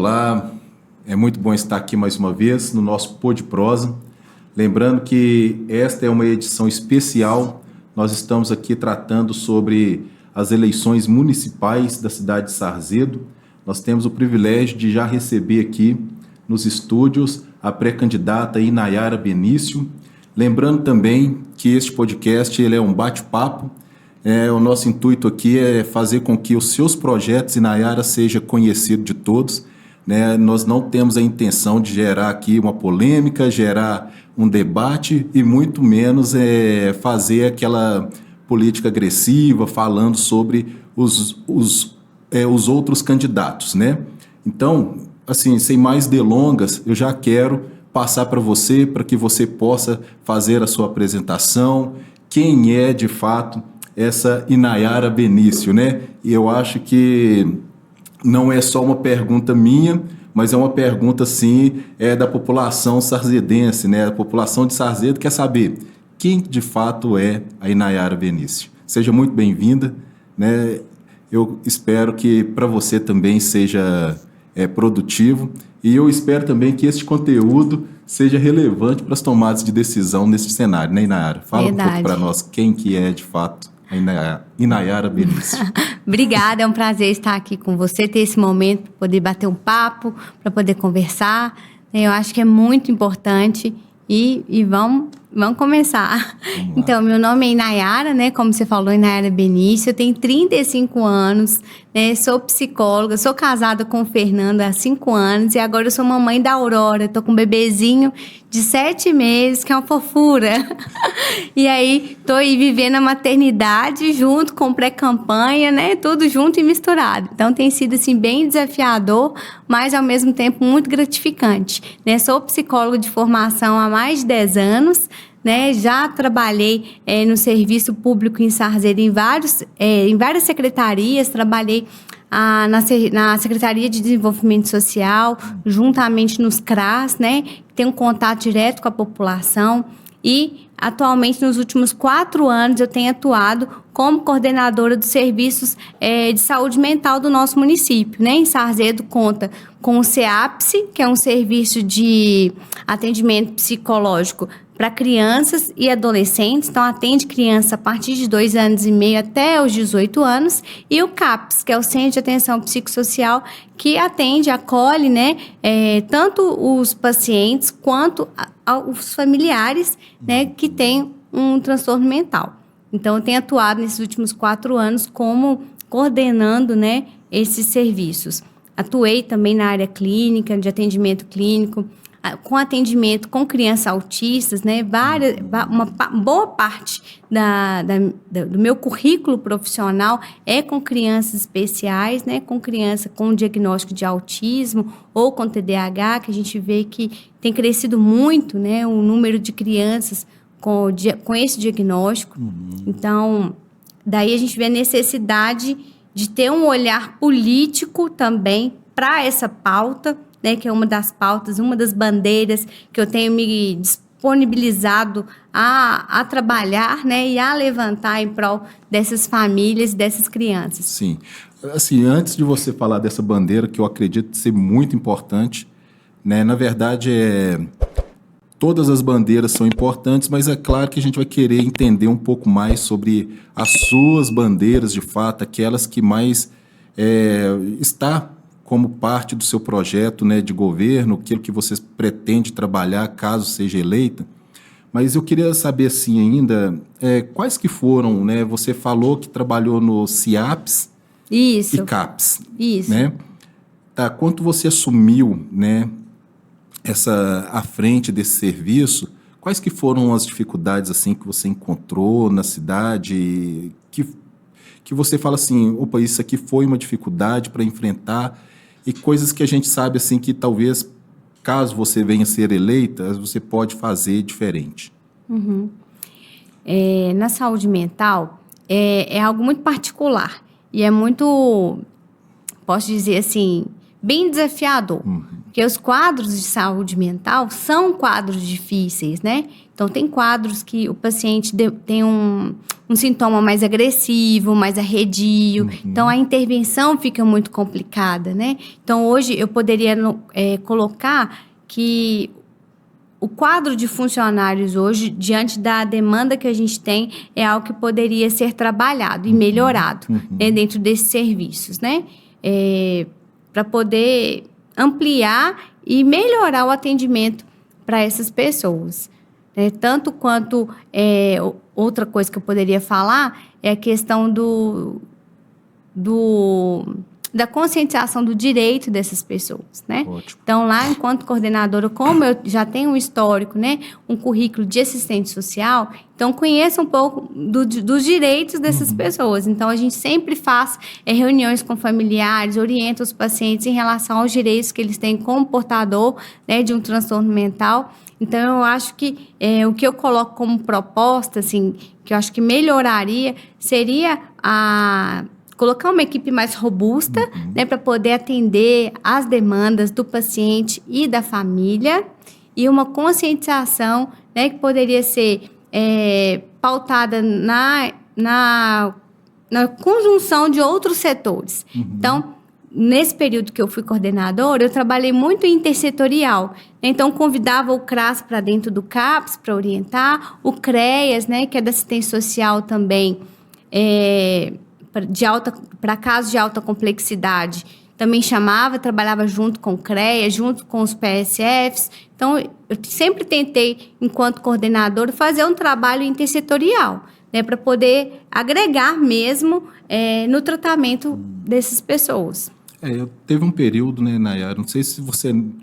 Olá, é muito bom estar aqui mais uma vez no nosso Pô de Prosa. Lembrando que esta é uma edição especial, nós estamos aqui tratando sobre as eleições municipais da cidade de Sarzedo. Nós temos o privilégio de já receber aqui nos estúdios a pré-candidata Inayara Benício. Lembrando também que este podcast ele é um bate-papo. O nosso intuito aqui é fazer com que os seus projetos, Inayara, seja conhecido de todos. Nós não temos a intenção de gerar aqui uma polêmica, gerar um debate e muito menos fazer aquela política agressiva falando sobre os outros candidatos, né? Então, assim, sem mais delongas, eu já quero passar para você, para que você possa fazer a sua apresentação, quem é de fato essa Inayara Benício, né? E eu acho que não é só uma pergunta minha, mas é uma pergunta, sim, da população sarzedense, né? A população de Sarzedo quer saber quem de fato é a Inayara Benício. Seja muito bem-vinda, né? Eu espero que para você também seja produtivo e eu espero também que este conteúdo seja relevante para as tomadas de decisão nesse cenário, né, Inayara? Fala um pouco para nós quem que é de fato a Inayara Benício. Obrigada, é um prazer estar aqui com você, ter esse momento para poder bater um papo, para poder conversar. Eu acho que é muito importante e vamos começar. Então, meu nome é Inayara, né? Como você falou, Inayara Benício. Eu tenho 35 anos, né? Sou psicóloga, sou casada com o Fernando há 5 anos e agora eu sou mamãe da Aurora. Tô com um bebezinho de 7 meses, que é uma fofura. E aí, tô aí vivendo a maternidade junto com pré-campanha, né? Tudo junto e misturado. Então, tem sido, assim, bem desafiador, mas, ao mesmo tempo, muito gratificante, né? Sou psicóloga de formação há mais de 10 anos, né? Já trabalhei no serviço público em Sarzedo em várias secretarias, trabalhei na Secretaria de Desenvolvimento Social, juntamente nos CRAS, né? Tem um contato direto com a população e, atualmente, nos últimos 4 anos, eu tenho atuado como coordenadora dos serviços de saúde mental do nosso município, né? Em Sarzedo conta com o CEAPSE, que é um serviço de atendimento psicológico para crianças e adolescentes, então atende criança a partir de 2 anos e meio até os 18 anos, e o CAPS, que é o Centro de Atenção Psicossocial, que acolhe, né, tanto os pacientes quanto os familiares, né, que têm um transtorno mental. Então, eu tenho atuado nesses últimos 4 anos como coordenando, né, esses serviços. Atuei também na área clínica, de atendimento clínico, com atendimento com crianças autistas, né? Uma boa parte do meu currículo profissional é com crianças especiais, né? Com criança com diagnóstico de autismo ou com TDAH, que a gente vê que tem crescido muito, né? O número de crianças com esse diagnóstico. Então, daí a gente vê a necessidade de ter um olhar político também para essa pauta, né, que é uma das pautas, uma das bandeiras que eu tenho me disponibilizado a trabalhar, né, e a levantar em prol dessas famílias e dessas crianças. Sim. Assim, antes de você falar dessa bandeira, que eu acredito ser muito importante, né, na verdade, todas as bandeiras são importantes, mas é claro que a gente vai querer entender um pouco mais sobre as suas bandeiras, de fato, aquelas que mais está como parte do seu projeto, né, de governo, aquilo que você pretende trabalhar caso seja eleita. Mas eu queria saber, assim, ainda, quais que foram, né? Você falou que trabalhou no CIAPS Isso. E CAPS. Isso. Né? Tá, quando você assumiu, né, à frente desse serviço, quais que foram as dificuldades, assim, que você encontrou na cidade, que você fala assim, opa, isso aqui foi uma dificuldade para enfrentar, e coisas que a gente sabe, assim, que talvez, caso você venha a ser eleita, você pode fazer diferente. Na saúde mental, é algo muito particular e é muito, posso dizer assim, bem desafiador. Porque os quadros de saúde mental são quadros difíceis, né? Então, tem quadros que o paciente tem um sintoma mais agressivo, mais arredio. Então, a intervenção fica muito complicada, né? Então, hoje, eu poderia colocar que o quadro de funcionários hoje, diante da demanda que a gente tem, é algo que poderia ser trabalhado e melhorado, né, dentro desses serviços, né? Para poder ampliar e melhorar o atendimento para essas pessoas. Tanto quanto outra coisa que eu poderia falar é a questão da conscientização do direito dessas pessoas, né? Ótimo. Então, lá, enquanto coordenadora, como eu já tenho um histórico, né, um currículo de assistente social, então conheço um pouco dos direitos dessas pessoas. Então, a gente sempre faz reuniões com familiares, orienta os pacientes em relação aos direitos que eles têm como portador, né, de um transtorno mental. Então, eu acho que o que eu coloco como proposta, assim, que eu acho que melhoraria, seria colocar uma equipe mais robusta, né, para poder atender às demandas do paciente e da família, e uma conscientização, né, que poderia ser pautada na conjunção de outros setores. Então, nesse período que eu fui coordenadora, eu trabalhei muito intersetorial. Então, convidava o CRAS para dentro do CAPS para orientar, o CREAS, né, que é da assistência social também, para casos de alta complexidade, também trabalhava junto com o CREA, junto com os PSFs. Então, eu sempre tentei, enquanto coordenadora, fazer um trabalho intersetorial, né, para poder agregar mesmo no tratamento dessas pessoas. Teve um período, né, Nayara, não sei se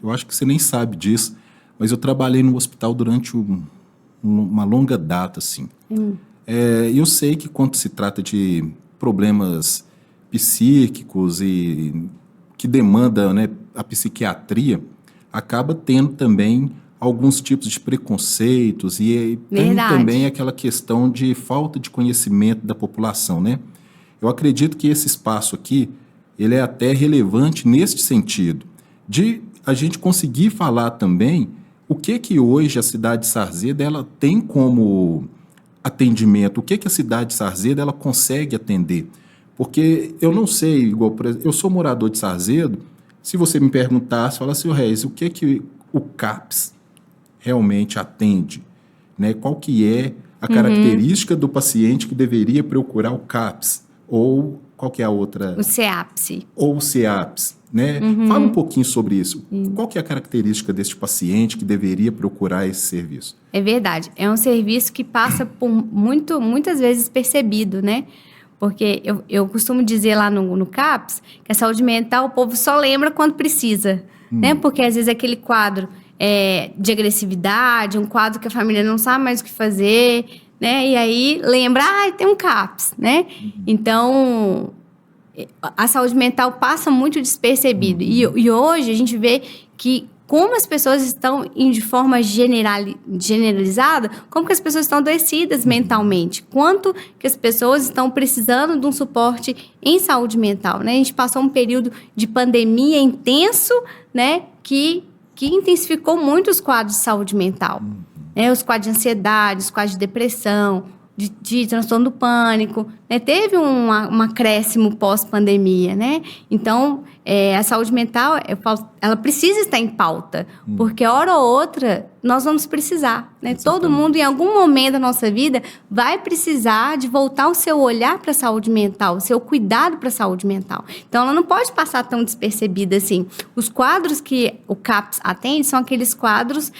eu acho que você nem sabe disso, mas eu trabalhei no hospital durante uma longa data, assim. E eu sei que quando se trata de problemas psíquicos e que demanda, né, a psiquiatria, acaba tendo também alguns tipos de preconceitos e tem também aquela questão de falta de conhecimento da população, né? Eu acredito que esse espaço aqui, ele é até relevante neste sentido, de a gente conseguir falar também o que hoje a cidade de Sarzeda ela tem como atendimento, o que a cidade de Sarzeda ela consegue atender. Porque eu não sei, igual, por exemplo, eu sou morador de Sarzedo, se você me perguntasse, falasse, Reis, o que o CAPS realmente atende? Né? Qual que é a característica do paciente que deveria procurar o CAPS? Ou qual que é a outra? O CEAPS. Ou o CEAPS, né? Fala um pouquinho sobre isso. Qual que é a característica deste paciente que deveria procurar esse serviço? É verdade. É um serviço que passa por muitas vezes percebido, né? Porque eu costumo dizer lá no CAPS que a saúde mental o povo só lembra quando precisa, né? Porque às vezes aquele quadro de agressividade, um quadro que a família não sabe mais o que fazer, né? E aí lembra, tem um CAPS, né? Então, a saúde mental passa muito despercebido. E hoje a gente vê que como as pessoas estão de forma generalizada, como que as pessoas estão adoecidas mentalmente, quanto que as pessoas estão precisando de um suporte em saúde mental, né? A gente passou um período de pandemia intenso, né? Que intensificou muito os quadros de saúde mental. Os quadros de ansiedade, os quadros de depressão, de transtorno do pânico, né? Teve um acréscimo pós-pandemia, né? Então, a saúde mental, ela precisa estar em pauta, porque hora ou outra nós vamos precisar, né? Todo mundo, em algum momento da nossa vida, vai precisar de voltar o seu olhar para a saúde mental, o seu cuidado para a saúde mental. Então, ela não pode passar tão despercebida assim. Os quadros que o CAPS atende são aqueles quadros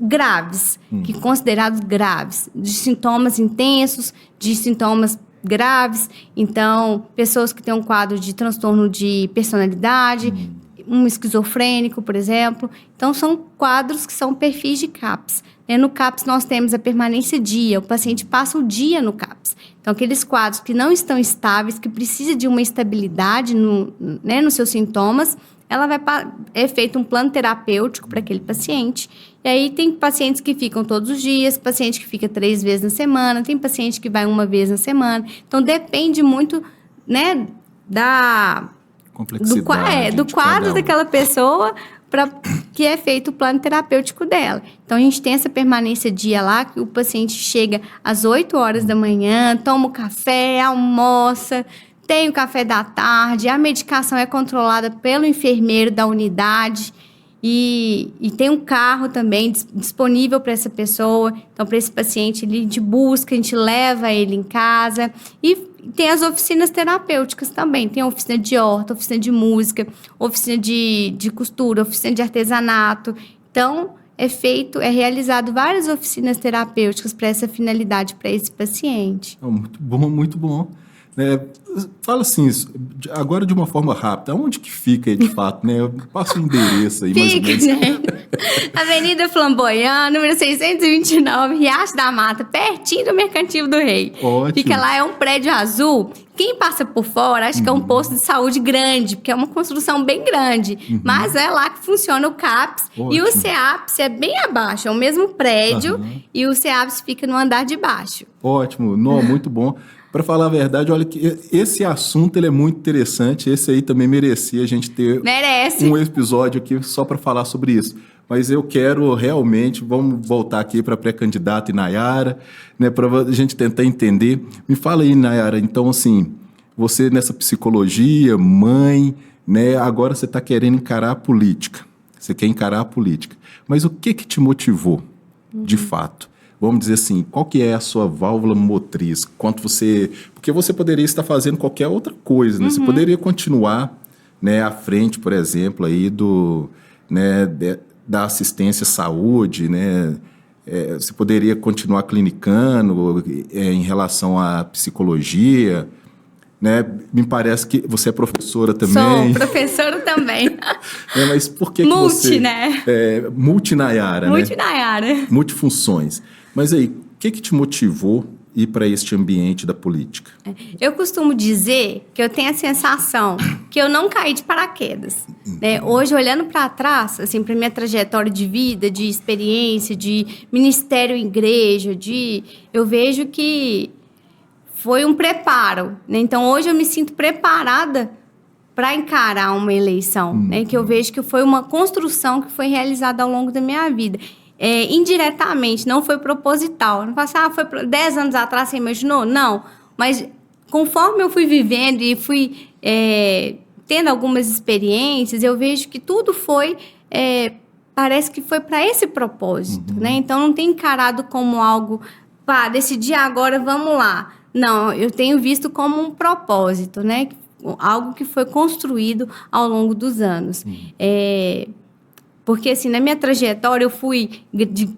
graves, que considerados graves, de sintomas intensos, de sintomas graves. Então, pessoas que têm um quadro de transtorno de personalidade, um esquizofrênico, por exemplo. Então, são quadros que são perfis de CAPS. No CAPS, nós temos a permanência dia, o paciente passa o dia no CAPS. Então, aqueles quadros que não estão estáveis, que precisam de uma estabilidade nos seus sintomas, é feito um plano terapêutico para aquele paciente. E aí tem pacientes que ficam todos os dias, paciente que fica 3 vezes na semana, tem paciente que vai 1 vez na semana. Então, depende muito, né, complexidade do quadro daquela pessoa para que é feito o plano terapêutico dela. Então, a gente tem essa permanência dia lá, que o paciente chega às 8 horas da manhã, toma o café, almoça, tem o café da tarde, a medicação é controlada pelo enfermeiro da unidade e tem um carro também disponível para essa pessoa. Então, para esse paciente, a gente busca, a gente leva ele em casa e tem as oficinas terapêuticas também. Tem a oficina de horta, oficina de música, oficina de costura, oficina de artesanato. Então, é realizado várias oficinas terapêuticas para essa finalidade, para esse paciente. Muito bom, muito bom. Fala assim, agora de uma forma rápida, onde que fica de fato, né? Passa o endereço aí, mais ou menos. Gente, Avenida Flamboyant, número 629, Riacho da Mata, pertinho do Mercantil do Rei. Ótimo. Fica lá, é um prédio azul. Quem passa por fora, acha que é um posto de saúde grande, porque é uma construção bem grande. Mas é lá que funciona o CAPS. Ótimo. E o CEAPS é bem abaixo, é o mesmo prédio. E o CEAPS fica no andar de baixo. Ótimo, não, muito bom. Para falar a verdade, olha que esse assunto ele é muito interessante. Esse aí também merecia a gente ter um episódio aqui só para falar sobre isso. Mas eu quero realmente, vamos voltar aqui para a pré-candidata Inayara, né, para a gente tentar entender. Me fala aí, Inayara, então assim, você nessa psicologia, mãe, né, agora você está querendo encarar a política. Você quer encarar a política. Mas o que te motivou, de fato? Vamos dizer assim, qual que é a sua válvula motriz? Quanto você... Porque você poderia estar fazendo qualquer outra coisa, né? Você poderia continuar, né, à frente, por exemplo, aí da assistência à saúde, né? Você poderia continuar clinicando em relação à psicologia, né? Me parece que você é professora também. Sou professora também. Mas por que você... né? Multinayara, né? Multinayara. Multifunções. Mas aí, o que te motivou ir para este ambiente da política? Eu costumo dizer que eu tenho a sensação que eu não caí de paraquedas. Né? Hoje, olhando para trás, assim, para minha trajetória de vida, de experiência, de ministério em igreja, eu vejo que foi um preparo. Né? Então, hoje eu me sinto preparada para encarar uma eleição, né? Que eu vejo que foi uma construção que foi realizada ao longo da minha vida. Indiretamente, não foi proposital. Não falo assim, foi 10 anos atrás, você imaginou? Não. Mas conforme eu fui vivendo e fui tendo algumas experiências, eu vejo que tudo foi... parece que foi para esse propósito, né? Então, não tenho encarado como algo... decidi agora, vamos lá. Não, eu tenho visto como um propósito, né? Algo que foi construído ao longo dos anos. Porque, assim, na minha trajetória, eu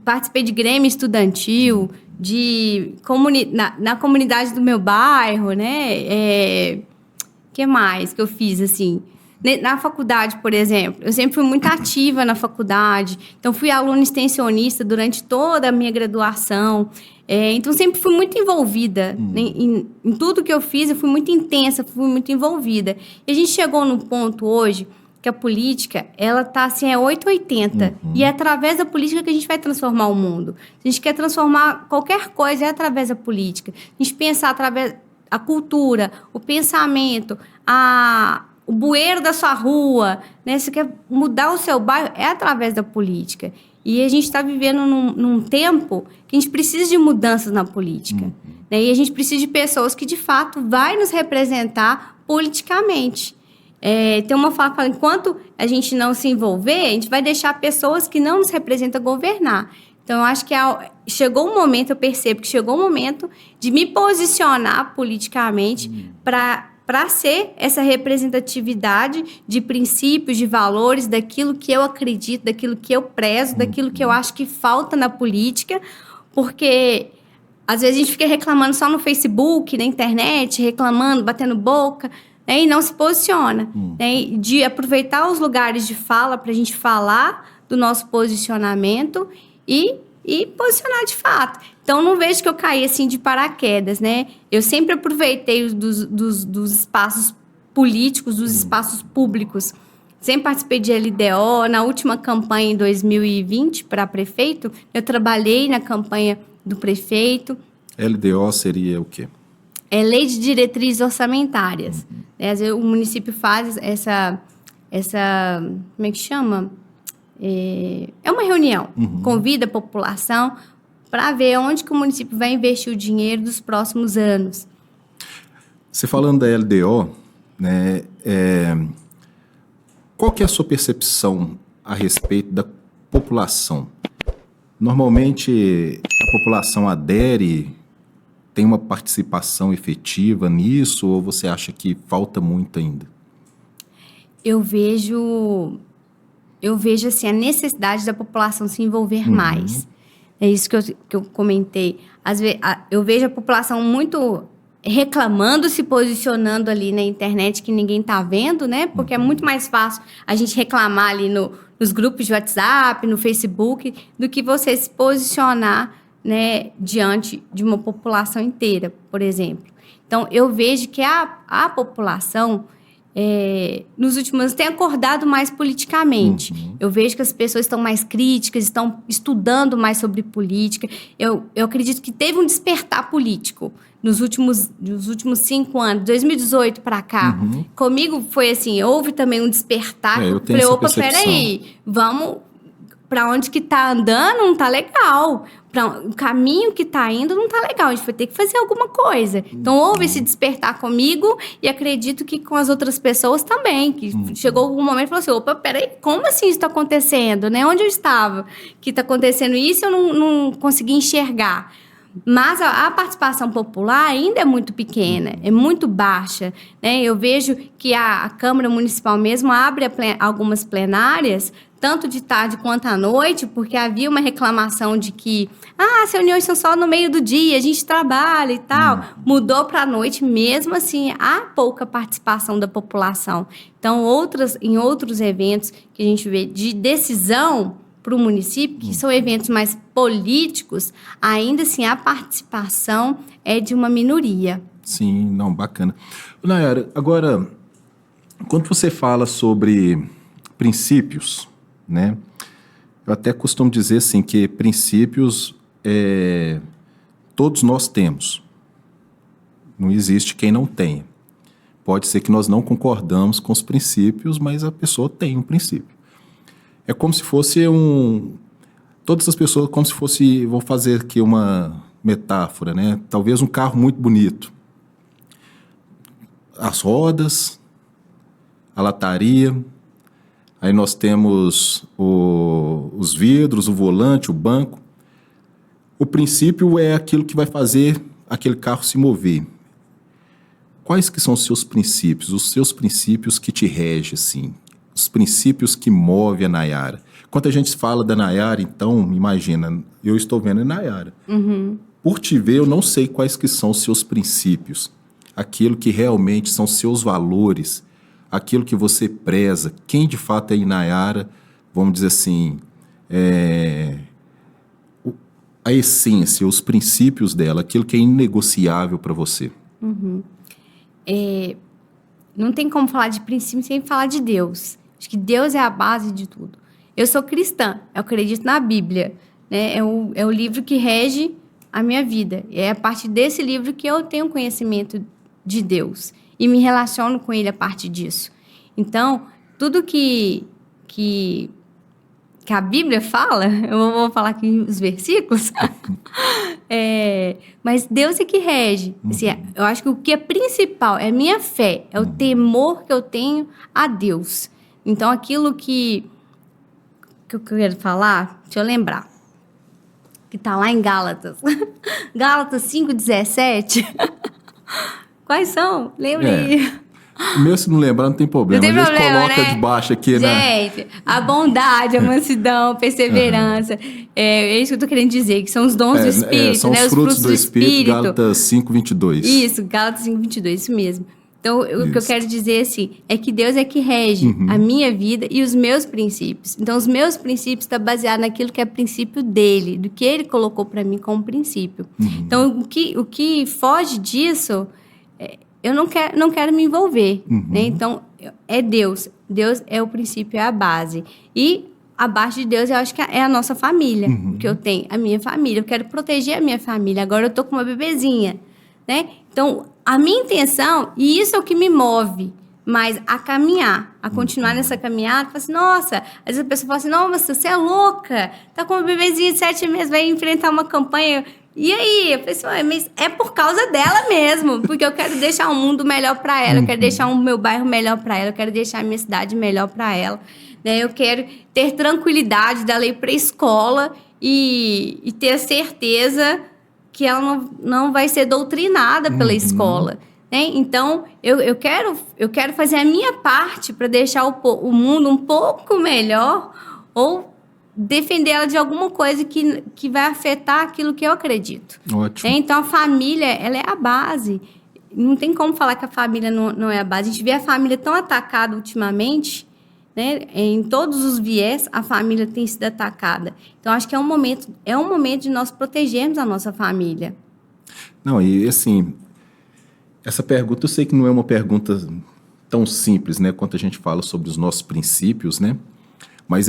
participei de grêmio estudantil, na comunidade do meu bairro, né? Que mais que eu fiz, assim? Na faculdade, por exemplo, eu sempre fui muito ativa na faculdade. Então, fui aluna extensionista durante toda a minha graduação. Então, sempre fui muito envolvida. Né? Em tudo que eu fiz, eu fui muito intensa, fui muito envolvida. E a gente chegou num ponto hoje que a política, ela tá assim, 880. E é através da política que a gente vai transformar o mundo. Se a gente quer transformar qualquer coisa, é através da política. A gente pensa através da cultura, o pensamento, o bueiro da sua rua, né? Você quer mudar o seu bairro, é através da política. E a gente está vivendo num tempo que a gente precisa de mudanças na política. Né? E a gente precisa de pessoas que, de fato, vai nos representar politicamente. Tem uma fala que fala, enquanto a gente não se envolver, a gente vai deixar pessoas que não nos representam governar. Então, eu acho que chegou um momento, eu percebo que chegou um momento de me posicionar politicamente para ser essa representatividade de princípios, de valores, daquilo que eu acredito, daquilo que eu prezo, daquilo que eu acho que falta na política, porque às vezes a gente fica reclamando só no Facebook, na internet, reclamando, batendo boca, né, e não se posiciona. Né, de aproveitar os lugares de fala para a gente falar do nosso posicionamento e posicionar de fato. Então, não vejo que eu caí assim de paraquedas, né? Eu sempre aproveitei dos espaços políticos, dos espaços públicos. Sempre participei de LDO. Na última campanha, em 2020, para prefeito, eu trabalhei na campanha do prefeito. LDO seria o quê? lei de diretrizes orçamentárias. Às vezes o município faz essa como é que chama? É uma reunião, convida a população para ver onde que o município vai investir o dinheiro dos próximos anos. Você falando da LDO, né, qual que é a sua percepção a respeito da população? Normalmente a população adere, tem uma participação efetiva nisso, ou você acha que falta muito ainda? Eu vejo assim, a necessidade da população se envolver mais. É isso que eu comentei. Às vezes, eu vejo a população muito reclamando, se posicionando ali na internet que ninguém está vendo, né? Porque é muito mais fácil a gente reclamar ali nos grupos de WhatsApp, no Facebook, do que você se posicionar, né, diante de uma população inteira, por exemplo. Então, eu vejo que a população... nos últimos anos tem acordado mais politicamente. Eu vejo que as pessoas estão mais críticas, estão estudando mais sobre política. Eu acredito que teve um despertar político nos últimos 5 anos, 2018 para cá. Comigo foi assim, houve também um despertar. Eu tenho essa percepção. Peraí, vamos... Para onde que tá andando não tá legal. O caminho que tá indo não tá legal. A gente vai ter que fazer alguma coisa. Então, houve esse despertar comigo e acredito que com as outras pessoas também. Que chegou um momento e falou assim, opa, peraí, como assim isso tá acontecendo? Né? Onde eu estava que tá acontecendo isso, eu não consegui enxergar. Mas a participação popular ainda é muito pequena, é muito baixa, né? Eu vejo que a Câmara Municipal mesmo abre algumas plenárias, tanto de tarde quanto à noite, porque havia uma reclamação de que as reuniões são só no meio do dia, a gente trabalha e tal. Mudou para a noite, mesmo assim, há pouca participação da população. Então, em outros eventos que a gente vê de decisão para o município, que são eventos mais políticos, ainda assim a participação é de uma minoria. Sim, não, bacana. Nayara, agora, quando você fala sobre princípios, né, eu até costumo dizer assim, que princípios todos nós temos. Não existe quem não tenha. Pode ser que nós não concordamos com os princípios, mas a pessoa tem um princípio. É como se fosse todas as pessoas, como se fosse, vou fazer aqui uma metáfora, né? Talvez um carro muito bonito. As rodas, a lataria, aí nós temos os vidros, o volante, o banco. O princípio é aquilo que vai fazer aquele carro se mover. Quais que são os seus princípios? Os seus princípios que te regem, assim? Os princípios que movem a Nayara. Quando a gente fala da Nayara, então, imagina, eu estou vendo a Nayara. Por te ver, eu não sei quais que são os seus princípios. Aquilo que realmente são seus valores, aquilo que você preza. Quem de fato é a Nayara, vamos dizer assim, a essência, os princípios dela, aquilo que é inegociável para você. Não tem como falar de princípio sem falar de Deus. Acho que Deus é a base de tudo. Eu sou cristã, eu acredito na Bíblia, né? É o livro que rege a minha vida. É a partir desse livro que eu tenho conhecimento de Deus e me relaciono com Ele a partir disso. Então, tudo que a Bíblia fala, eu vou falar aqui os versículos, mas Deus é que rege. Assim, eu acho que o que é principal é a minha fé, é o temor que eu tenho a Deus. Então, aquilo que eu quero falar, deixa eu lembrar, que está lá em Gálatas. Gálatas 5:17. Quais são? Lembra aí. Mesmo se não lembrar, não tem problema. Não tem a gente problema, coloca né? de baixo aqui, né? Gente, a bondade, a mansidão, a perseverança. É isso que eu tô querendo dizer, que são os dons do Espírito, são né? os frutos do Espírito, Gálatas 5:22. Isso, Gálatas 5:22, isso mesmo. Então, o que eu quero dizer, assim, é que Deus é que rege a minha vida e os meus princípios. Então, os meus princípios estão baseados naquilo que é princípio dele, do que ele colocou para mim como princípio. Então, o que foge disso, eu não quero me envolver, né? Então, é Deus. Deus é o princípio, é a base. E abaixo de Deus, eu acho que é a nossa família, que eu tenho, a minha família. Eu quero proteger a minha família. Agora eu tô com uma bebezinha, né? Então, a minha intenção, e isso é o que me move, mas a caminhar, a continuar nessa caminhada, fala assim, nossa, às vezes a pessoa fala assim, não, mas você é louca, tá com uma bebezinha de 7 meses, vai enfrentar uma campanha, e aí? Eu falei assim, mas é por causa dela mesmo, porque eu quero deixar um mundo melhor para ela, eu quero deixar o meu bairro melhor para ela, eu quero deixar a minha cidade melhor para ela, né? Eu quero ter tranquilidade dela ir para a escola e ter certeza que ela não vai ser doutrinada pela escola. Né? Então, eu quero fazer a minha parte para deixar o mundo um pouco melhor ou defender ela de alguma coisa que vai afetar aquilo que eu acredito. Ótimo. Né? Então, a família, ela é a base. Não tem como falar que a família não é a base. A gente vê a família tão atacada ultimamente, né? Em todos os viés, a família tem sido atacada. Então, acho que é um momento de nós protegermos a nossa família. Não, e assim, essa pergunta eu sei que não é uma pergunta tão simples, né, quanto a gente fala sobre os nossos princípios, né? Mas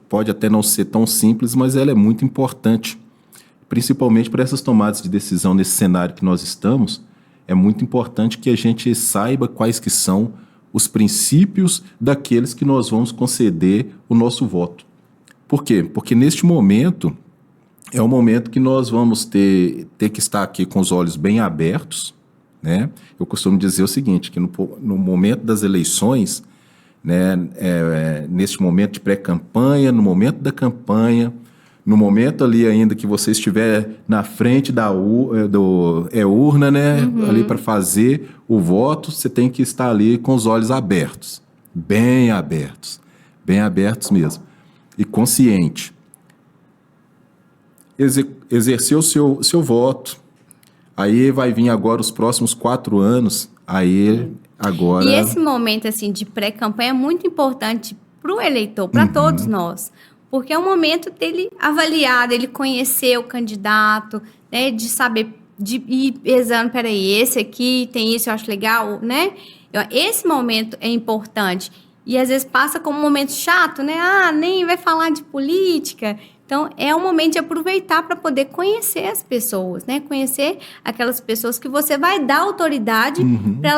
pode até não ser tão simples, mas ela é muito importante, principalmente para essas tomadas de decisão nesse cenário que nós estamos. É muito importante que a gente saiba quais que são os princípios daqueles que nós vamos conceder o nosso voto. Por quê? Porque neste momento é um momento que nós vamos ter que estar aqui com os olhos bem abertos, né? Eu costumo dizer o seguinte, que no momento das eleições, né, neste momento de pré-campanha, no momento da campanha, no momento ali ainda que você estiver na frente da urna, né, ali para fazer o voto, você tem que estar ali com os olhos abertos, bem abertos mesmo, e consciente. Exercer o seu voto, aí vai vir agora os próximos 4 anos, aí agora... E esse momento assim, de pré-campanha é muito importante para o eleitor, para todos nós, porque é um momento dele avaliar, dele conhecer o candidato, né, de saber, de ir pesando, peraí, esse aqui tem isso, eu acho legal, né? Esse momento é importante. E às vezes passa como um momento chato, né? Ah, nem vai falar de política. Então, é um momento de aproveitar para poder conhecer as pessoas, né? Conhecer aquelas pessoas que você vai dar autoridade para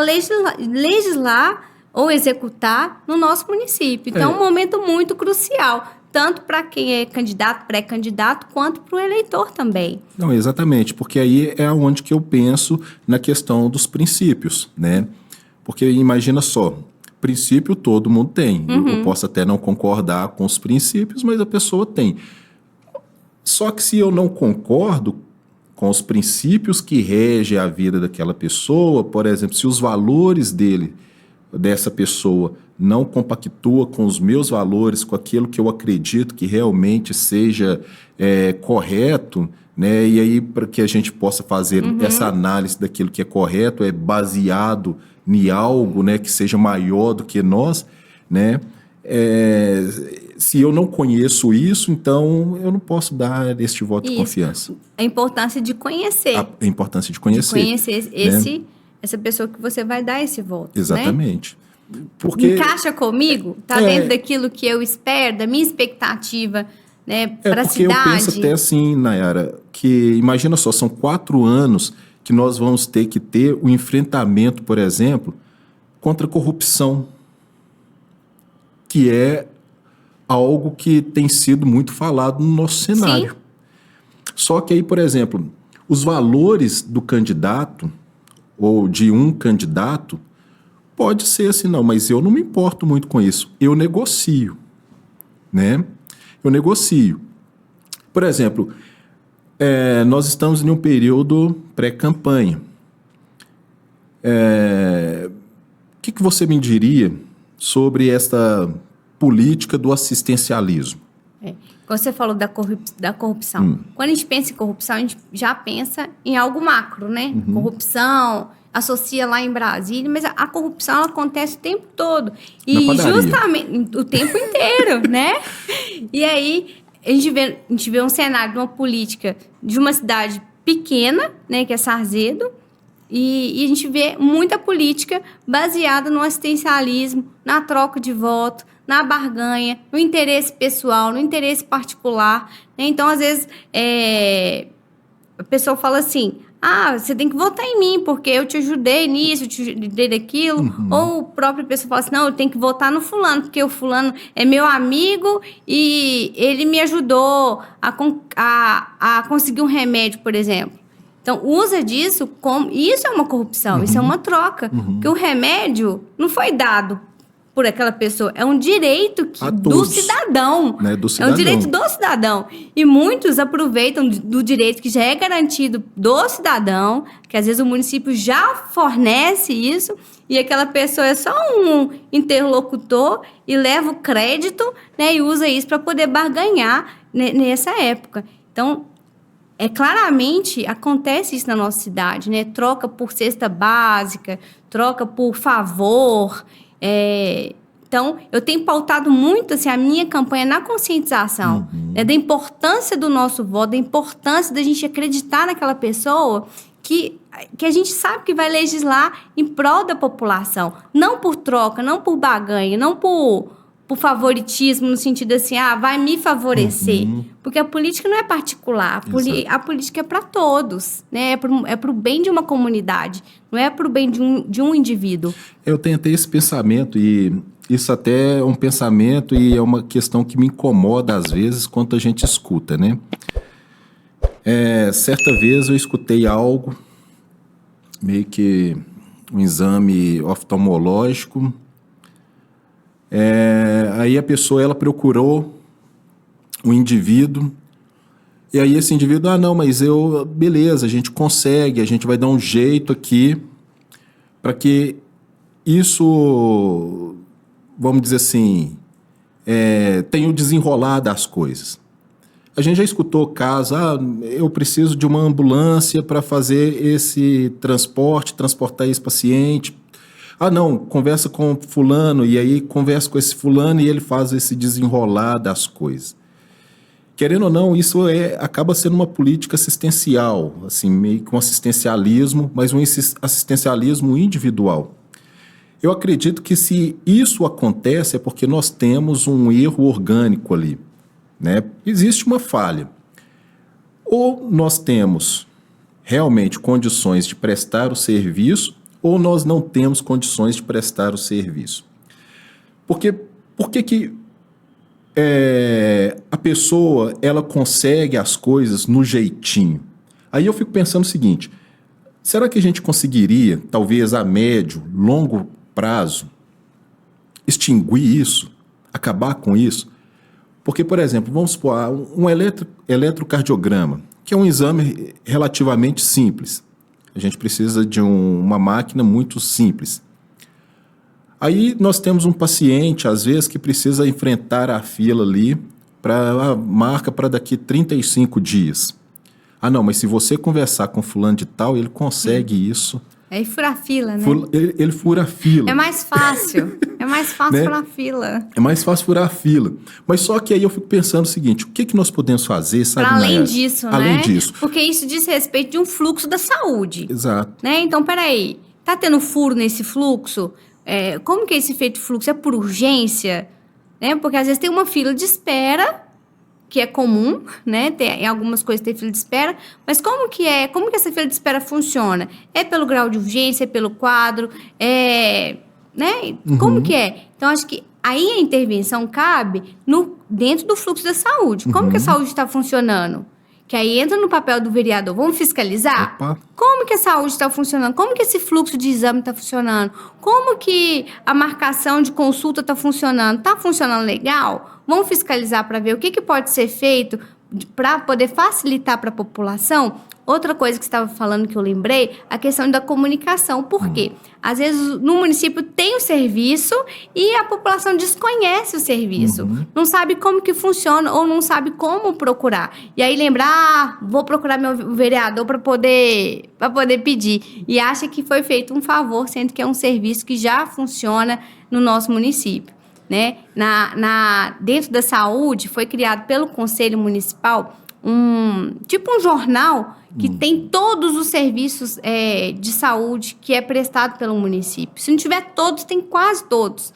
legislar ou executar no nosso município. Então, é um momento muito crucial, tanto para quem é candidato, pré-candidato, quanto para o eleitor também. Não, exatamente, porque aí é onde que eu penso na questão dos princípios, né? Porque imagina só, princípio todo mundo tem. Eu posso até não concordar com os princípios, mas a pessoa tem. Só que se eu não concordo com os princípios que regem a vida daquela pessoa, por exemplo, se os valores dessa pessoa não compactua com os meus valores, com aquilo que eu acredito que realmente seja correto, né? E aí para que a gente possa fazer essa análise daquilo que é correto, é baseado em algo, né, que seja maior do que nós, né? Se eu não conheço isso, então eu não posso dar este voto de confiança. A importância de conhecer. A importância de conhecer. De conhecer né? Essa pessoa que você vai dar esse voto. Exatamente. Né? Porque encaixa comigo? Está dentro daquilo que eu espero, da minha expectativa, né, para a cidade? Porque eu penso até assim, Nayara, que imagina só, são 4 anos que nós vamos ter que ter o enfrentamento, por exemplo, contra a corrupção, que é algo que tem sido muito falado no nosso cenário. Sim. Só que aí, por exemplo, os valores do candidato ou de um candidato pode ser assim, não, mas eu não me importo muito com isso. Eu negocio, né? Eu negocio. Por exemplo, nós estamos em um período pré-campanha. O que você me diria sobre esta política do assistencialismo? Quando você falou da corrupção. Quando a gente pensa em corrupção, a gente já pensa em algo macro, né? Corrupção, associa lá em Brasília, mas a corrupção ela acontece o tempo todo. E justamente o tempo inteiro, né? E aí a gente vê um cenário de uma política de uma cidade pequena, né? Que é Sarzedo, e a gente vê muita política baseada no assistencialismo, na troca de voto, na barganha, no interesse pessoal, no interesse particular. Né? Então, às vezes, a pessoa fala assim, você tem que votar em mim, porque eu te ajudei nisso, eu te ajudei naquilo. Ou a própria pessoa fala assim, não, eu tenho que votar no fulano, porque o fulano é meu amigo e ele me ajudou a conseguir um remédio, por exemplo. Então, usa disso como... Isso é uma corrupção, isso é uma troca. Porque o remédio não foi dado por aquela pessoa. É um direito do cidadão. Né? Do cidadão. É um direito do cidadão. E muitos aproveitam do direito que já é garantido do cidadão, que às vezes o município já fornece isso, e aquela pessoa é só um interlocutor e leva o crédito, né, e usa isso para poder barganhar nessa época. Então, claramente acontece isso na nossa cidade, né? Troca por cesta básica, troca por favor. Então, eu tenho pautado muito assim, a minha campanha na conscientização, né, da importância do nosso voto, da importância da gente acreditar naquela pessoa que a gente sabe que vai legislar em prol da população. Não por troca, não por barganha, não por favoritismo, no sentido assim, vai me favorecer. Porque a política não é particular, a política é para todos, né? É para o bem de uma comunidade, não é para o bem de um indivíduo. Eu tenho até esse pensamento, e isso até é um pensamento e é uma questão que me incomoda às vezes quando a gente escuta, né? Certa vez eu escutei algo, meio que um exame oftalmológico. Aí a pessoa, ela procurou um indivíduo, e aí esse indivíduo, não, mas beleza, a gente consegue, a gente vai dar um jeito aqui para que isso, vamos dizer assim, tenha o desenrolar das coisas. A gente já escutou casos, eu preciso de uma ambulância para fazer esse transportar esse paciente. Não, conversa com fulano, e aí conversa com esse fulano e ele faz esse desenrolar das coisas. Querendo ou não, isso acaba sendo uma política assistencial, assim, meio que um assistencialismo, mas um assistencialismo individual. Eu acredito que se isso acontece é porque nós temos um erro orgânico ali, né? Existe uma falha. Ou nós temos realmente condições de prestar o serviço, ou nós não temos condições de prestar o serviço. Por que a pessoa, ela consegue as coisas no jeitinho? Aí eu fico pensando o seguinte, será que a gente conseguiria, talvez a médio, longo prazo, extinguir isso, acabar com isso? Porque, por exemplo, vamos supor, um eletrocardiograma, que é um exame relativamente simples. A gente precisa de uma máquina muito simples. Aí nós temos um paciente, às vezes, que precisa enfrentar a fila ali, a marca para daqui 35 dias. Não, mas se você conversar com fulano de tal, ele consegue isso. Aí fura a fila, né? Ele fura a fila. É mais fácil. É mais fácil né? furar a fila. É mais fácil furar a fila. Mas só que aí eu fico pensando o seguinte, o que nós podemos fazer, sabe, para além disso, né? Além disso. Porque isso diz respeito de um fluxo da saúde. Exato. Né? Então, peraí, tá tendo furo nesse fluxo? Como que é esse feito fluxo? É por urgência? Né? Porque às vezes tem uma fila de espera, que é comum, né? Em algumas coisas tem fila de espera, mas como que essa fila de espera funciona? É pelo grau de urgência, é pelo quadro, né? Como que é? Então, acho que aí a intervenção cabe dentro do fluxo da saúde. Como que a saúde está funcionando? Que aí entra no papel do vereador. Vamos fiscalizar? Opa. Como que a saúde está funcionando? Como que esse fluxo de exame está funcionando? Como que a marcação de consulta está funcionando? Está funcionando legal? Vamos fiscalizar para ver o que pode ser feito para poder facilitar para a população. Outra coisa que você estava falando que eu lembrei, a questão da comunicação. Por quê? Às vezes no município tem o serviço e a população desconhece o serviço. Não sabe como que funciona ou não sabe como procurar. E aí lembra, vou procurar meu vereador para poder pedir. E acha que foi feito um favor, sendo que é um serviço que já funciona no nosso município. Né? Dentro da saúde, foi criado pelo Conselho Municipal um jornal que tem todos os serviços de saúde que é prestado pelo município. Se não tiver todos, tem quase todos.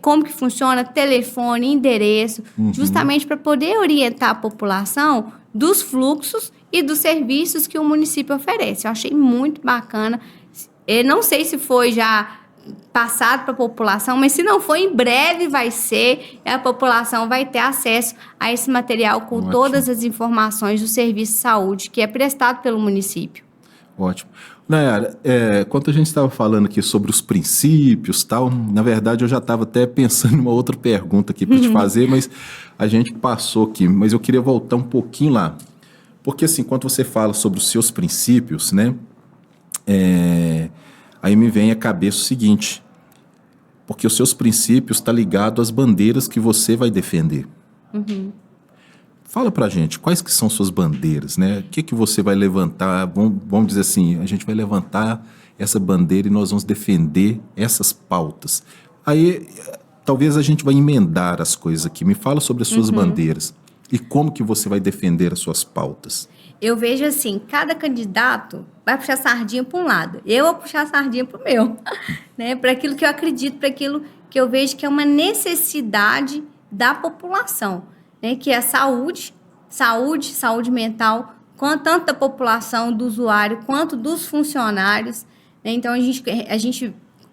Como que funciona, telefone, endereço, justamente para poder orientar a população dos fluxos e dos serviços que o município oferece. Eu achei muito bacana. Eu não sei se foi já passado para a população, mas se não for, em breve vai ser, e a população vai ter acesso a esse material com Ótimo. todas as informações do serviço de saúde que é prestado pelo município. Ótimo. Nayara, quando a gente estava falando aqui sobre os princípios tal, na verdade eu já estava até pensando em uma outra pergunta aqui para te fazer, mas a gente passou aqui. Mas eu queria voltar um pouquinho lá. Porque assim, quando você fala sobre os seus princípios, né, aí me vem à cabeça o seguinte, porque os seus princípios estão ligados às bandeiras que você vai defender. Fala pra gente, quais que são suas bandeiras, né? O que você vai levantar? Vamos dizer assim, a gente vai levantar essa bandeira e nós vamos defender essas pautas. Aí, talvez a gente vai emendar as coisas aqui. Me fala sobre as suas bandeiras e como que você vai defender as suas pautas. Eu vejo assim, cada candidato vai puxar sardinha para um lado. Eu vou puxar sardinha para o meu, né? Para aquilo que eu acredito, para aquilo que eu vejo que é uma necessidade da população, né? Que é a saúde mental, tanto da população, do usuário, quanto dos funcionários, né? Então,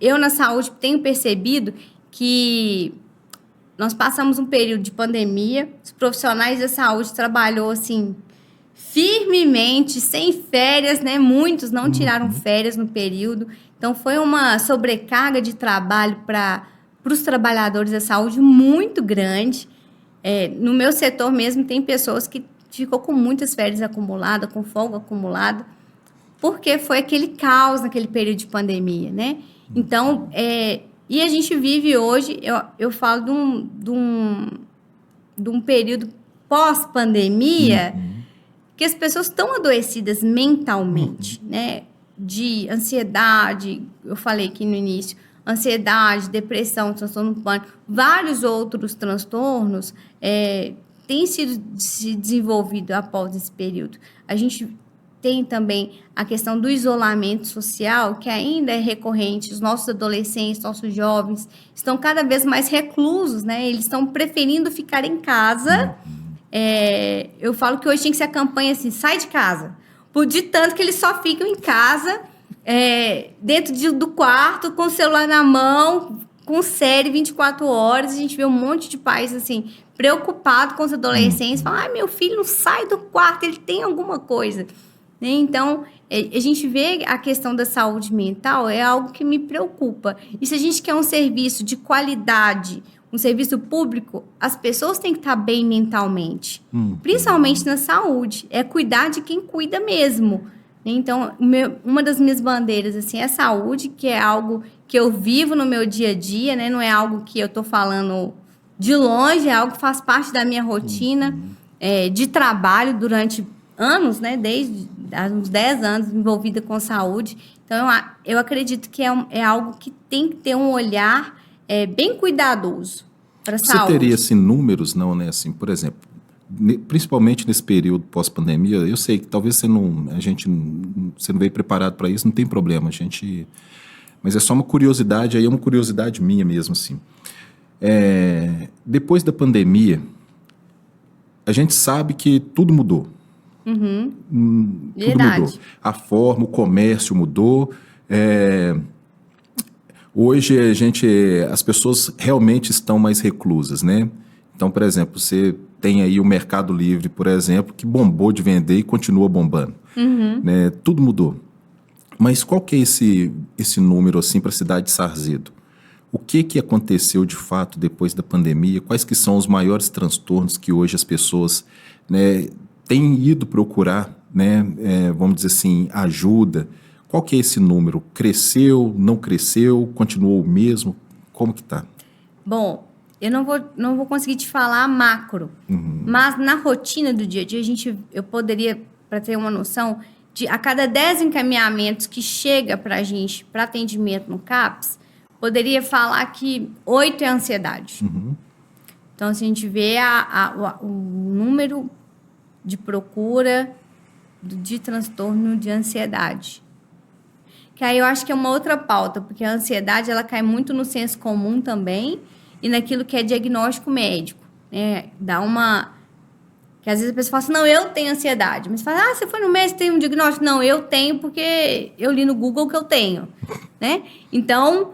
eu na saúde tenho percebido que nós passamos um período de pandemia, os profissionais da saúde trabalhou assim firmemente, sem férias, né? Muitos não tiraram férias no período. Então, foi uma sobrecarga de trabalho para os trabalhadores da saúde muito grande. No meu setor mesmo, tem pessoas que ficou com muitas férias acumuladas, com folga acumulada, porque foi aquele caos naquele período de pandemia, né? Então, e a gente vive hoje, eu falo de um período pós-pandemia, que as pessoas estão adoecidas mentalmente, né? De ansiedade, eu falei aqui no início, ansiedade, depressão, transtorno do pânico, vários outros transtornos têm sido se desenvolvidos após esse período. A gente tem também a questão do isolamento social, que ainda é recorrente. Os nossos adolescentes, nossos jovens, estão cada vez mais reclusos, né? Eles estão preferindo ficar em casa. Eu falo que hoje tem que ser a campanha assim, sai de casa. De tanto que eles só ficam em casa, dentro do quarto, com o celular na mão, com série 24 horas. A gente vê um monte de pais assim, preocupado com os adolescentes. Falam, meu filho não sai do quarto, ele tem alguma coisa. Então, a gente vê a questão da saúde mental, é algo que me preocupa. E se a gente quer um serviço de qualidade, um serviço público, as pessoas têm que estar bem mentalmente, principalmente na saúde. É cuidar de quem cuida mesmo. Então, uma das minhas bandeiras assim, é a saúde, que é algo que eu vivo no meu dia a dia, né? Não é algo que eu estou falando de longe, é algo que faz parte da minha rotina de trabalho durante anos, né? Desde há uns 10 anos envolvida com saúde. Então, eu acredito que é algo que tem que ter um olhar bem cuidadoso para a saúde. Você teria assim, números, não, né? Assim, por exemplo, principalmente nesse período pós-pandemia, eu sei que talvez você não veio preparado para isso, não tem problema, mas é só uma curiosidade, aí é uma curiosidade minha mesmo, assim. Depois da pandemia, a gente sabe que tudo mudou. Tudo Verdade. mudou. A forma, o comércio mudou. Hoje as pessoas realmente estão mais reclusas, né? Então, por exemplo, você tem aí o Mercado Livre, por exemplo, que bombou de vender e continua bombando. Né? Tudo mudou. Mas qual que é esse número assim para a cidade de Sarzedo? O que aconteceu de fato depois da pandemia? Quais que são os maiores transtornos que hoje as pessoas, né, têm ido procurar, né, vamos dizer assim, ajuda? Qual que é esse número? Cresceu, não cresceu, continuou o mesmo? Como que está? Bom, eu não vou conseguir te falar macro, mas na rotina do dia a dia, eu poderia, para ter uma noção, a cada 10 encaminhamentos que chega para a gente, para atendimento no CAPS, poderia falar que 8 é ansiedade. Então, se a gente vê o número de procura de transtorno de ansiedade. Que aí eu acho que é uma outra pauta, porque a ansiedade ela cai muito no senso comum também e naquilo que é diagnóstico médico. Né? Que às vezes a pessoa fala assim, não, eu tenho ansiedade. Mas fala, você foi no médico, tem um diagnóstico? Não, eu tenho porque eu li no Google que eu tenho, né? Então,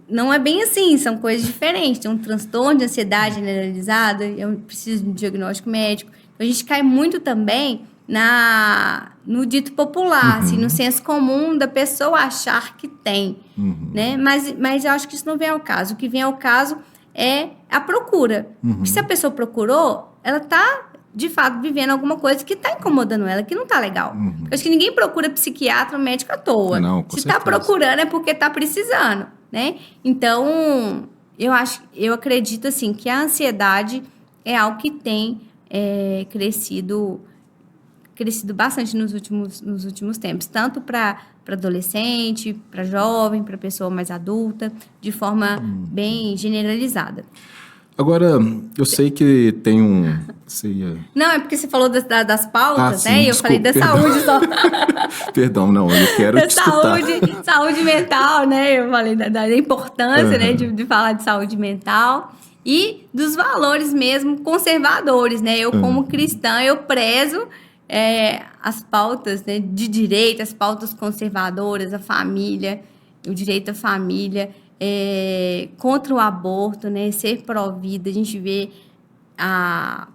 não é bem assim, são coisas diferentes. Tem um transtorno de ansiedade generalizada, eu preciso de um diagnóstico médico. Então, a gente cai muito também no dito popular, assim, no senso comum da pessoa achar que tem, né? Mas eu acho que isso não vem ao caso. O que vem ao caso é a procura. Porque se a pessoa procurou, ela está, de fato, vivendo alguma coisa que está incomodando ela, que não está legal. Eu acho que ninguém procura psiquiatra ou médico à toa. Não, com se está procurando é porque está precisando, né? Então, eu acredito, assim, que a ansiedade é algo que tem crescido bastante nos últimos tempos, tanto para adolescente, para jovem, para pessoa mais adulta, de forma bem generalizada. Agora, eu sei que tem um... Não, é porque você falou das pautas, sim, né? E eu desculpa, falei da saúde só. Perdão, não, eu quero te escutar. Saúde mental, né? Eu falei da importância, né, de falar de saúde mental e dos valores mesmo conservadores, né? Eu, como cristã, eu prezo as pautas, né, de direito, as pautas conservadoras, a família, o direito à família, contra o aborto, né, ser pró-vida. A gente vê a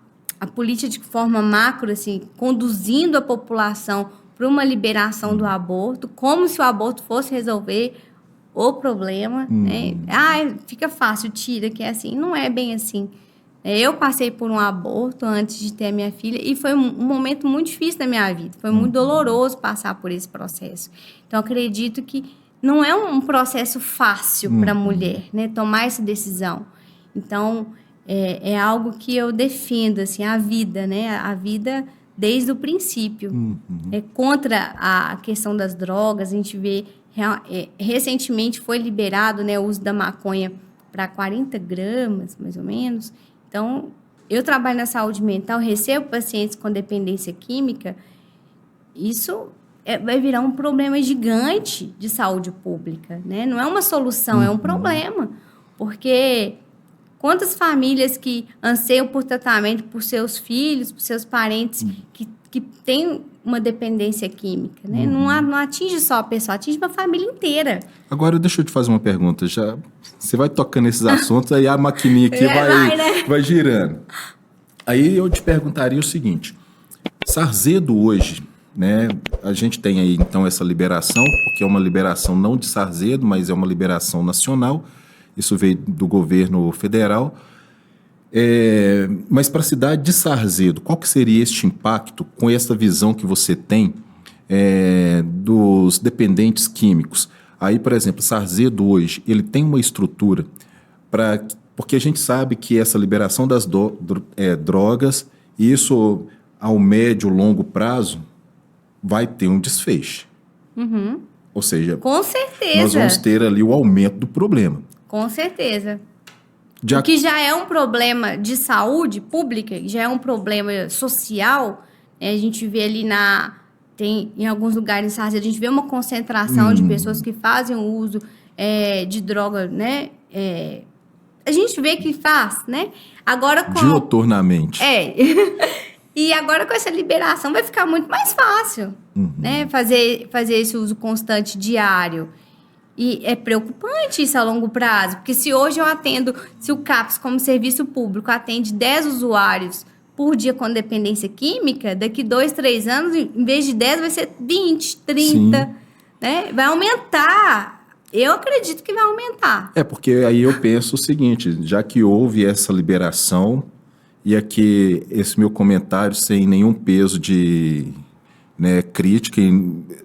política de forma macro, assim, conduzindo a população para uma liberação do aborto, como se o aborto fosse resolver o problema, né? Fica fácil, tira, que é assim. Não é bem assim. Eu passei por um aborto antes de ter a minha filha e foi um momento muito difícil da minha vida. Foi muito doloroso passar por esse processo. Então, acredito que não é um processo fácil para a mulher, né, tomar essa decisão. Então, é algo que eu defendo, assim, a vida, né? A vida desde o princípio. Contra a questão das drogas, a gente vê... recentemente foi liberado, né, o uso da maconha para 40 gramas, mais ou menos. Então, eu trabalho na saúde mental, recebo pacientes com dependência química, isso vai virar um problema gigante de saúde pública, né? Não é uma solução, é um problema. Porque quantas famílias que anseiam por tratamento por seus filhos, por seus parentes que têm uma dependência química, né? Não atinge só a pessoa, atinge uma família inteira. Agora, deixa eu te fazer uma pergunta. Você vai tocando nesses assuntos, aí a maquininha aqui vai girando. Aí eu te perguntaria o seguinte. Sarzedo hoje, né? A gente tem aí, então, essa liberação, porque é uma liberação não de Sarzedo, mas é uma liberação nacional. Isso veio do governo federal. Mas para a cidade de Sarzedo, qual que seria este impacto com essa visão que você tem dos dependentes químicos? Aí, por exemplo, Sarzedo hoje, ele tem uma estrutura porque a gente sabe que essa liberação das drogas, isso ao médio, longo prazo, vai ter um desfecho. Ou seja, com certeza, nós vamos ter ali o aumento do problema. Com certeza. O que já é um problema de saúde pública, já é um problema social, a gente vê ali em alguns lugares em Sarzedo, a gente vê uma concentração de pessoas que fazem o uso de droga, né? A gente vê que faz, né? Agora dioturnamente. E agora com essa liberação vai ficar muito mais fácil, né? Fazer esse uso constante diário. E é preocupante isso a longo prazo, porque se hoje se o CAPS, como serviço público, atende 10 usuários por dia com dependência química, daqui 2, 3 anos, em vez de 10, vai ser 20, 30, né? Vai aumentar. Eu acredito que vai aumentar. Porque aí eu penso o seguinte, já que houve essa liberação, e aqui esse meu comentário sem nenhum peso de... crítica,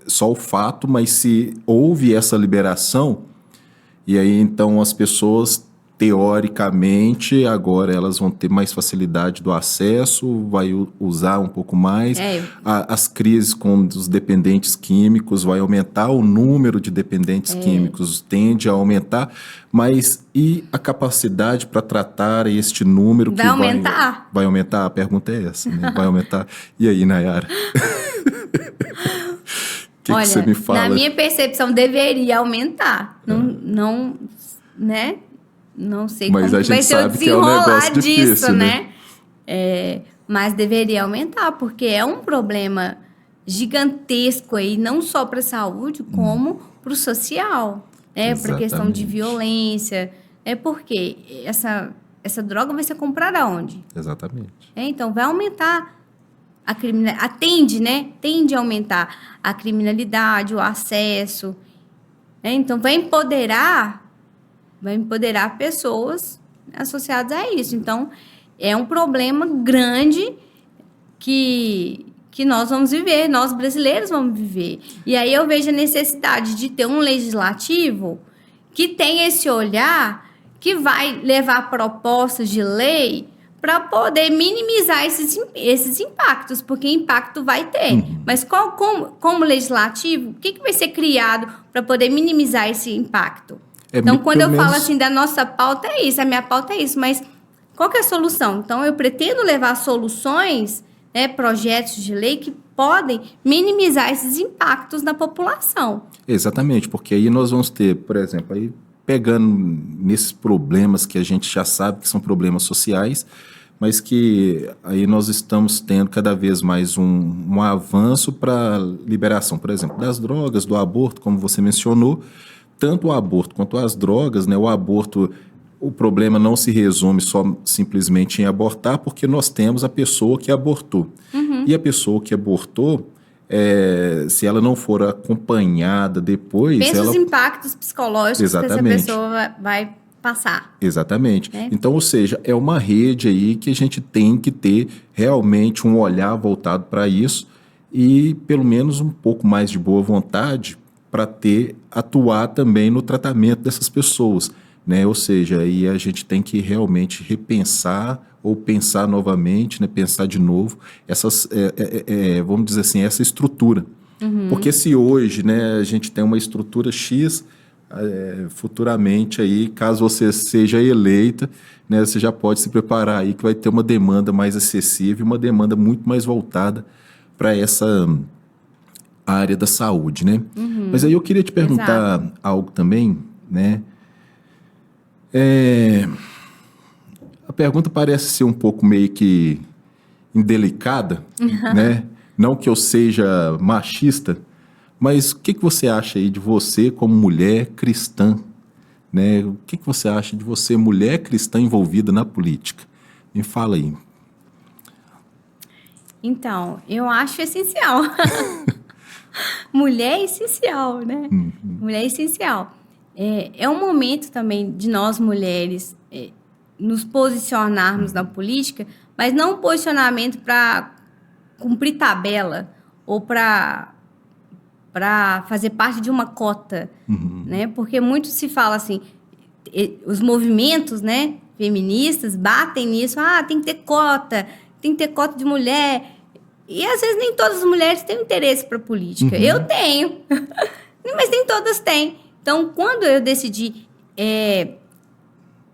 só o fato, mas se houve essa liberação, e aí então as pessoas, teoricamente, agora elas vão ter mais facilidade do acesso, vai usar um pouco mais, as crises com os dependentes químicos vai aumentar, o número de dependentes químicos tende a aumentar, mas e a capacidade para tratar este número? Vai aumentar? Vai aumentar? A pergunta é essa, né? Vai aumentar? E aí, Nayara? Olha, que você me fala? Na minha percepção, deveria aumentar. Não, né? Não sei mas como vai ser o desenrolar disso, difícil, né? mas deveria aumentar, porque é um problema gigantesco aí, não só para a saúde, como para o social, né? Para a questão de violência. Porque essa droga vai ser comprada onde? Exatamente. Então, vai aumentar a criminalidade, tende a aumentar a criminalidade, o acesso. Então, vai empoderar pessoas associadas a isso. Então, é um problema grande que nós vamos viver, nós brasileiros vamos viver. E aí eu vejo a necessidade de ter um legislativo que tenha esse olhar, que vai levar propostas de lei para poder minimizar esses impactos, porque impacto vai ter. Mas como legislativo, o que vai ser criado para poder minimizar esse impacto? Então, quando eu falo assim da nossa pauta, é isso, a minha pauta é isso, mas qual que é a solução? Então, eu pretendo levar soluções, projetos de lei que podem minimizar esses impactos na população. Exatamente, porque aí nós vamos ter, por exemplo, aí pegando nesses problemas que a gente já sabe que são problemas sociais, mas que aí nós estamos tendo cada vez mais um avanço para liberação, por exemplo, das drogas, do aborto, como você mencionou, tanto o aborto quanto as drogas, né? O aborto, o problema não se resume só simplesmente em abortar, porque nós temos a pessoa que abortou. E a pessoa que abortou, se ela não for acompanhada depois... Pensa os impactos psicológicos Exatamente. que essa pessoa vai passar. Exatamente. Então, ou seja, é uma rede aí que a gente tem que ter realmente um olhar voltado para isso e pelo menos um pouco mais de boa vontade para atuar também no tratamento dessas pessoas, né? Ou seja, aí a gente tem que realmente repensar ou pensar novamente, né? Pensar de novo vamos dizer assim, essa estrutura. Porque se hoje, né, a gente tem uma estrutura X, futuramente aí, caso você seja eleita, né, você já pode se preparar aí que vai ter uma demanda mais acessível, uma demanda muito mais voltada para essa área da saúde, né? Mas aí eu queria te perguntar algo também, né? A pergunta parece ser um pouco meio que indelicada, né? Não que eu seja machista, mas o que você acha aí de você como mulher cristã, né? O que você acha de você, mulher cristã envolvida na política? Me fala aí. Então, eu acho essencial. Mulher é essencial, né? Mulher é essencial. É um momento também de nós mulheres nos posicionarmos na política, mas não um posicionamento para cumprir tabela ou para fazer parte de uma cota, né? Porque muito se fala assim, os movimentos, né, feministas batem nisso, tem que ter cota de mulher. E às vezes nem todas as mulheres têm interesse para política. Eu tenho, mas nem todas têm. Então, quando eu decidi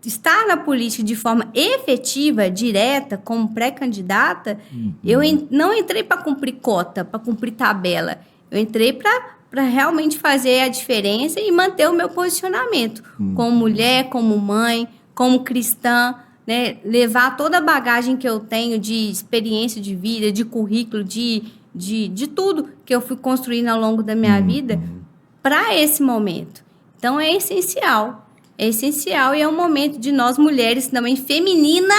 estar na política de forma efetiva, direta, como pré-candidata, eu não entrei para cumprir cota, para cumprir tabela. Eu entrei para realmente fazer a diferença e manter o meu posicionamento como mulher, como mãe, como cristã, né? Levar toda a bagagem que eu tenho de experiência de vida, de currículo, de tudo que eu fui construindo ao longo da minha vida para esse momento. Então, é essencial. É essencial e é um momento de nós, mulheres, também feminina,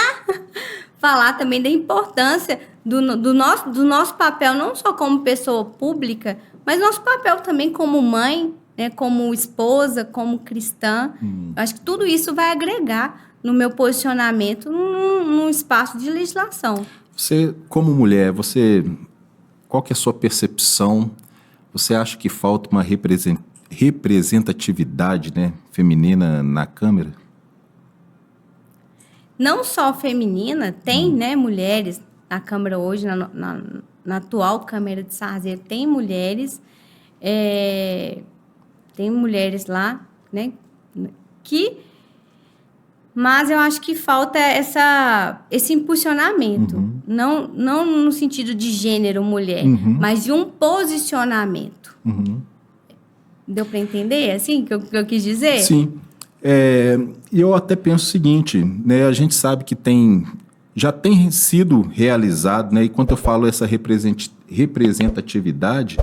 falar também da importância do nosso papel, não só como pessoa pública, mas nosso papel também como mãe, né, como esposa, como cristã. Acho que tudo isso vai agregar no meu posicionamento num espaço de legislação. Você, como mulher, qual que é a sua percepção? Você acha que falta uma representatividade, né, feminina na Câmara? Não só feminina, tem né, mulheres na Câmara hoje, na atual Câmara de Sarzeiro, tem mulheres lá, né, mas eu acho que falta esse impulsionamento, não no sentido de gênero mulher, mas de um posicionamento. Deu para entender, assim, que eu quis dizer? Sim. E eu até penso o seguinte, né? A gente sabe que tem já tem sido realizado, né? E quando eu falo essa representatividade,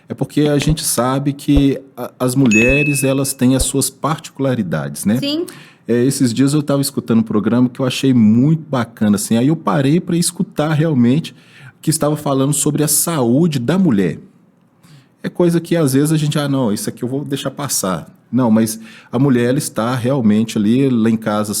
é porque a gente sabe que as mulheres, elas têm as suas particularidades, né? Sim. Esses dias eu estava escutando um programa que eu achei muito bacana, assim, aí eu parei para escutar realmente que estava falando sobre a saúde da mulher. É coisa que às vezes a gente, não, isso aqui eu vou deixar passar. Não, mas a mulher, ela está realmente ali, lá em casa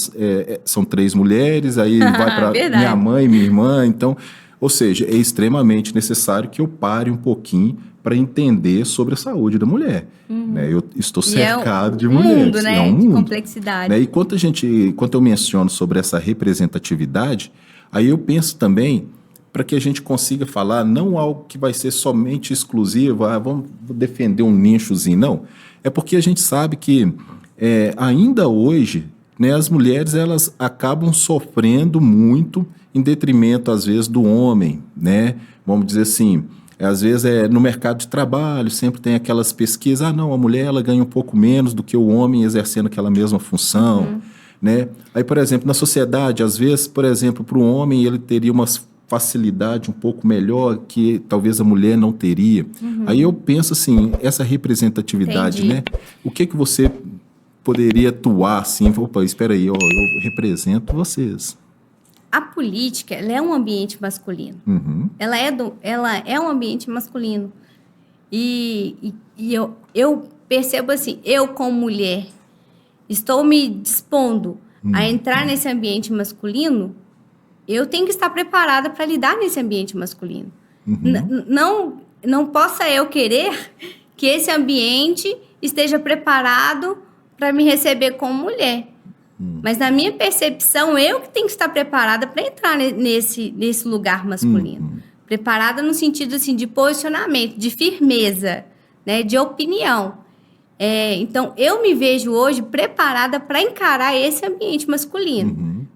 são 3 mulheres, aí vai para minha mãe, minha irmã, então, ou seja, é extremamente necessário que eu pare um pouquinho para entender sobre a saúde da mulher. Né? Eu estou cercado de mulheres. Mundo, né? É um mundo, de complexidade. Né? E quando eu menciono sobre essa representatividade, aí eu penso também para que a gente consiga falar não algo que vai ser somente exclusivo, vamos defender um nichozinho, não. É porque a gente sabe que ainda hoje, né, as mulheres, elas acabam sofrendo muito em detrimento, às vezes, do homem, né? Vamos dizer assim, às vezes no mercado de trabalho, sempre tem aquelas pesquisas, não, a mulher ela ganha um pouco menos do que o homem exercendo aquela mesma função, né? Aí, por exemplo, na sociedade, às vezes, por exemplo, para o homem ele teria uma facilidade um pouco melhor que talvez a mulher não teria. Aí eu penso assim, essa representatividade, Entendi. né? O que você poderia atuar assim? Opa, espera aí, eu represento vocês. A política, ela é um ambiente masculino. Ela é um ambiente masculino. E eu percebo assim, eu como mulher estou me dispondo a entrar nesse ambiente masculino, eu tenho que estar preparada para lidar nesse ambiente masculino. Não possa eu querer que esse ambiente esteja preparado para me receber como mulher. Mas na minha percepção, eu que tenho que estar preparada para entrar nesse lugar masculino. Preparada no sentido assim, de posicionamento, de firmeza, né, de opinião. Então, eu me vejo hoje preparada para encarar esse ambiente masculino.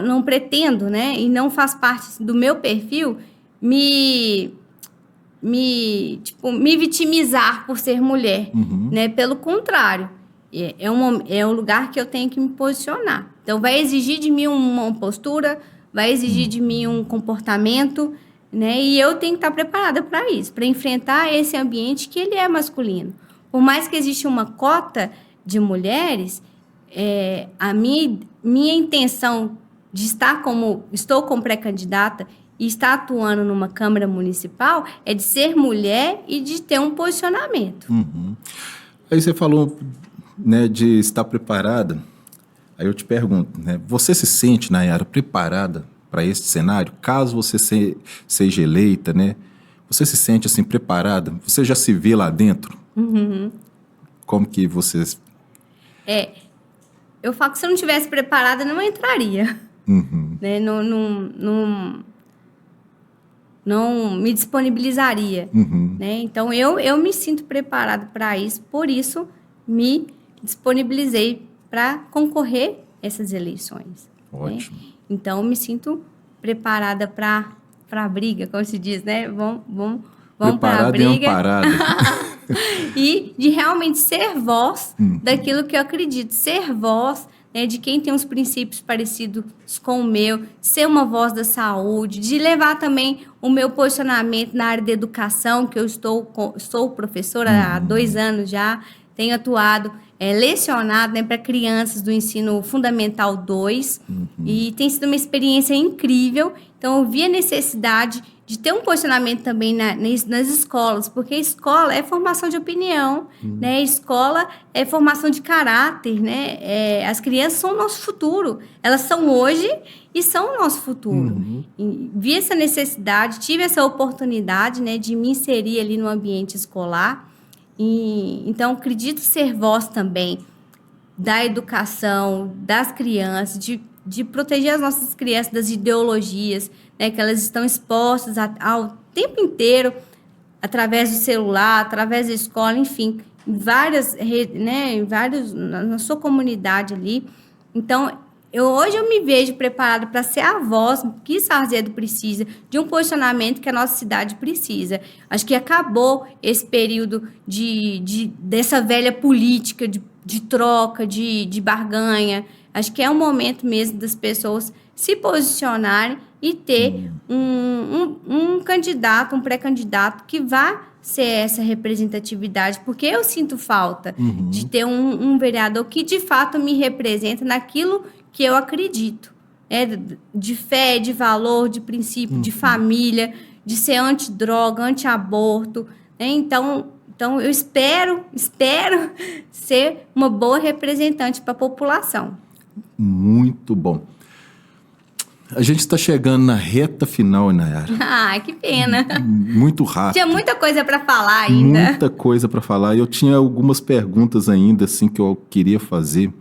Não pretendo, né, e não faz parte do meu perfil me vitimizar por ser mulher, né? Pelo contrário, é um lugar que eu tenho que me posicionar. Então, vai exigir de mim uma postura, vai exigir de mim um comportamento, né? E eu tenho que estar preparada para isso, para enfrentar esse ambiente que ele é masculino. Por mais que exista uma cota de mulheres, a minha intenção de estou como pré-candidata e estar atuando numa Câmara Municipal é de ser mulher e de ter um posicionamento. Aí você falou, né, de estar preparada. Aí eu te pergunto, né, você se sente, Nayara, preparada para esse cenário? Caso você seja eleita, né, você se sente assim preparada? Você já se vê lá dentro? Como que você... Eu falo que se eu não estivesse preparada, não entraria. Né? Não me disponibilizaria. Né? Então, eu me sinto preparada para isso, por isso me disponibilizei para concorrer a essas eleições. Ótimo. Né? Então, me sinto preparada para a briga, como se diz, né? Vamos para a briga. E amparada. E de realmente ser voz daquilo que eu acredito, ser voz, né, de quem tem uns princípios parecidos com o meu, ser uma voz da saúde, de levar também o meu posicionamento na área da educação, que eu sou professora há 2 anos já, tenho atuado, lecionado, né, para crianças do ensino fundamental 2, e tem sido uma experiência incrível. Então, eu vi a necessidade de ter um posicionamento também nas escolas, porque escola é formação de opinião, né? Escola é formação de caráter, né? As crianças são o nosso futuro, elas são hoje e são o nosso futuro. E vi essa necessidade, tive essa oportunidade, né, de me inserir ali no ambiente escolar, então acredito ser voz também da educação, das crianças, de proteger as nossas crianças das ideologias, né, que elas estão expostas ao tempo inteiro, através do celular, através da escola, enfim, em várias redes, né, na sua comunidade ali. Então, hoje eu me vejo preparada para ser a voz que Sarzedo precisa, de um posicionamento que a nossa cidade precisa. Acho que acabou esse período dessa velha política de troca, de barganha. Acho que é um momento mesmo das pessoas se posicionarem e ter um candidato, um pré-candidato que vá ser essa representatividade, porque eu sinto falta de ter um vereador que de fato me representa naquilo que eu acredito, de fé, de valor, de princípio, de família, de ser antidroga, anti-aborto, né? Então eu espero ser uma boa representante para a população. Muito bom. A gente está chegando na reta final, Nayara. Ah, que pena. Muito rápido. Tinha muita coisa para falar ainda. Muita coisa para falar. Eu tinha algumas perguntas ainda assim que eu queria fazer.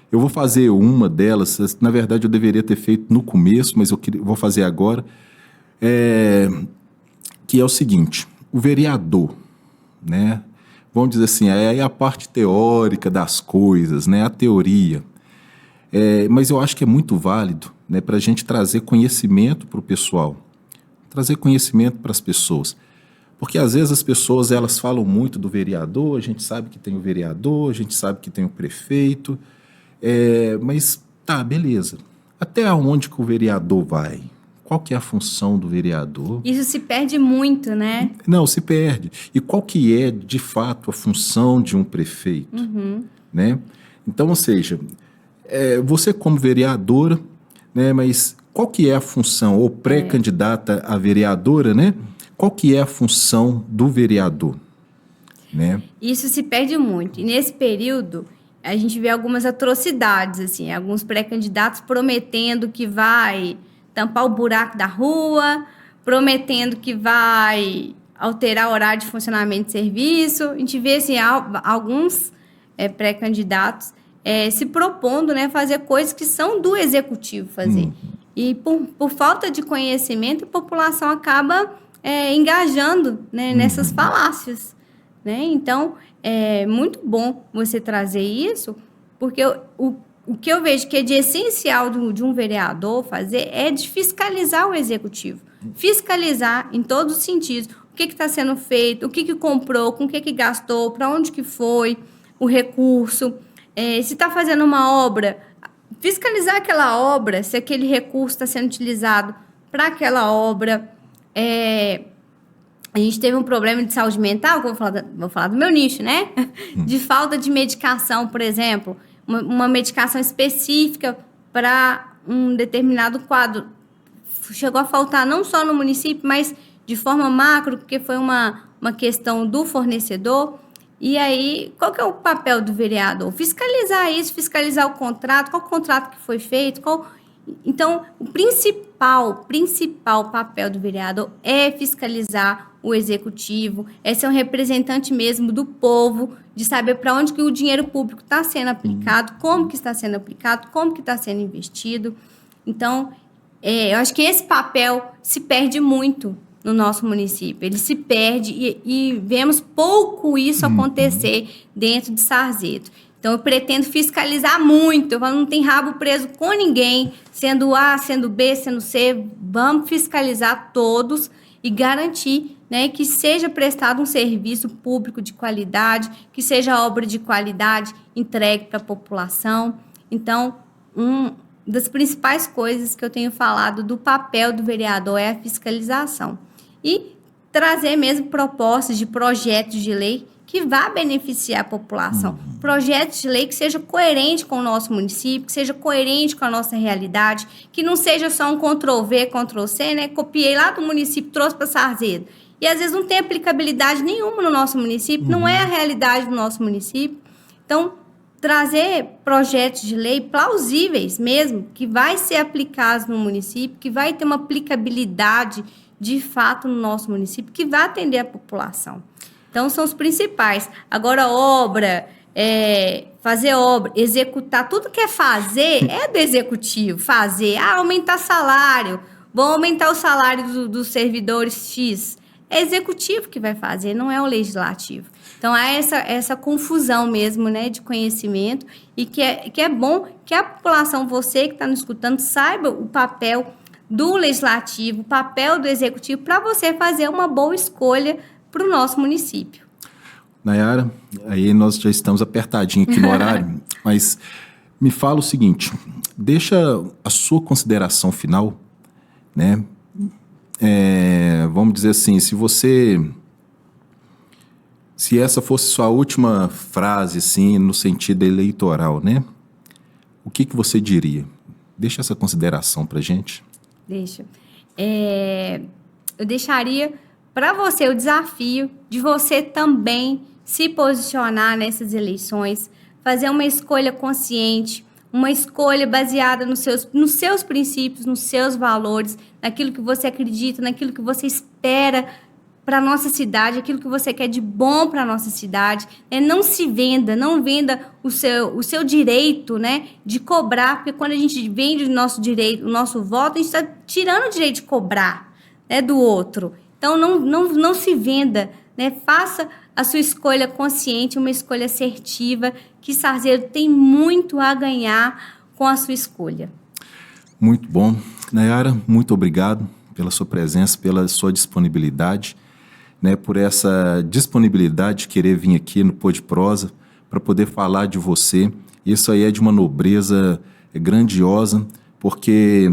Eu vou fazer uma delas. Na verdade, eu deveria ter feito no começo, mas vou fazer agora. Que é o seguinte: o vereador, né? Vamos dizer assim, é a parte teórica das coisas, né? A teoria. Mas eu acho que é muito válido, né, para a gente trazer conhecimento para o pessoal, trazer conhecimento para as pessoas. Porque às vezes as pessoas elas falam muito do vereador, a gente sabe que tem o vereador, a gente sabe que tem o prefeito, mas tá, beleza. Até onde que o vereador vai? Qual que é a função do vereador? Isso se perde muito, né? Não, se perde. E qual que é, de fato, a função de um prefeito? Né? Então, ou seja, você como vereadora, né, mas qual que é a função, ou pré-candidata a vereadora, né? Qual que é a função do vereador? Né? Isso se perde muito. E nesse período, a gente vê algumas atrocidades, assim, alguns pré-candidatos prometendo que vai tampar o buraco da rua, prometendo que vai alterar o horário de funcionamento de serviço. A gente vê assim, alguns pré-candidatos se propondo, né, fazer coisas que são do executivo fazer. E por falta de conhecimento, a população acaba engajando, né, nessas falácias. Né? Então, é muito bom você trazer isso, porque o que eu vejo que é de essencial de um vereador fazer é de fiscalizar o executivo. Fiscalizar em todos os sentidos. O que está sendo feito, o que comprou, com o que gastou, para onde que foi o recurso. Se está fazendo uma obra, fiscalizar aquela obra, se aquele recurso está sendo utilizado para aquela obra. A gente teve um problema de saúde mental, que eu vou falar do meu nicho, né? De falta de medicação, por exemplo. Uma medicação específica para um determinado quadro. Chegou a faltar não só no município, mas de forma macro, porque foi uma questão do fornecedor. E aí, qual que é o papel do vereador? Fiscalizar isso, fiscalizar o contrato, qual o contrato que foi feito, Então, o principal papel do vereador é fiscalizar o executivo, é ser um representante mesmo do povo, de saber para onde que o dinheiro público está sendo aplicado, como que está sendo aplicado, como que está sendo investido. Então, eu acho que esse papel se perde muito no nosso município. Ele se perde e vemos pouco isso acontecer dentro de Sarzeto. Então, eu pretendo fiscalizar muito. Eu não tenho rabo preso com ninguém, sendo A, sendo B, sendo C. Vamos fiscalizar todos e garantir, né, que seja prestado um serviço público de qualidade, que seja obra de qualidade entregue para a população. Então, uma das principais coisas que eu tenho falado do papel do vereador é a fiscalização. E trazer mesmo propostas de projetos de lei que vá beneficiar a população. Projetos de lei que seja coerente com o nosso município, que seja coerente com a nossa realidade, que não seja só um Ctrl-V, Ctrl-C, né? Copiei lá do município, trouxe para Sarzeto. E às vezes não tem aplicabilidade nenhuma no nosso município, não é a realidade do nosso município. Então, trazer projetos de lei plausíveis mesmo, que vai ser aplicados no município, que vai ter uma aplicabilidade de fato no nosso município, que vai atender a população. Então, são os principais. Agora, fazer obra, executar, tudo que é fazer é do executivo. Fazer, aumentar salário, vão aumentar o salário dos servidores X. É executivo que vai fazer, não é o legislativo. Então, há essa confusão mesmo, né, de conhecimento e que é bom que a população, você que está nos escutando, saiba o papel do legislativo, o papel do executivo, para você fazer uma boa escolha para o nosso município. Nayara, aí nós já estamos apertadinho aqui no horário, mas Me fala o seguinte, deixa a sua consideração final, né? Vamos dizer assim, se essa fosse sua última frase, assim, no sentido eleitoral, né? O que você diria? Deixa essa consideração pra gente. Deixa. Eu deixaria para você o desafio de você também se posicionar nessas eleições, fazer uma escolha consciente, uma escolha baseada nos seus princípios, nos seus valores, naquilo que você acredita, naquilo que você espera para a nossa cidade, aquilo que você quer de bom para a nossa cidade. Não se venda, não venda o seu direito, né, de cobrar, porque quando a gente vende o nosso direito, o nosso voto, a gente está tirando o direito de cobrar, né, do outro. Então, não se venda, né? Faça a sua escolha consciente, uma escolha assertiva, que Sarzedo tem muito a ganhar com a sua escolha. Muito bom. Nayara, muito obrigado pela sua presença, pela sua disponibilidade, né, por essa disponibilidade de querer vir aqui no Pô de Prosa para poder falar de você. Isso aí é de uma nobreza grandiosa, porque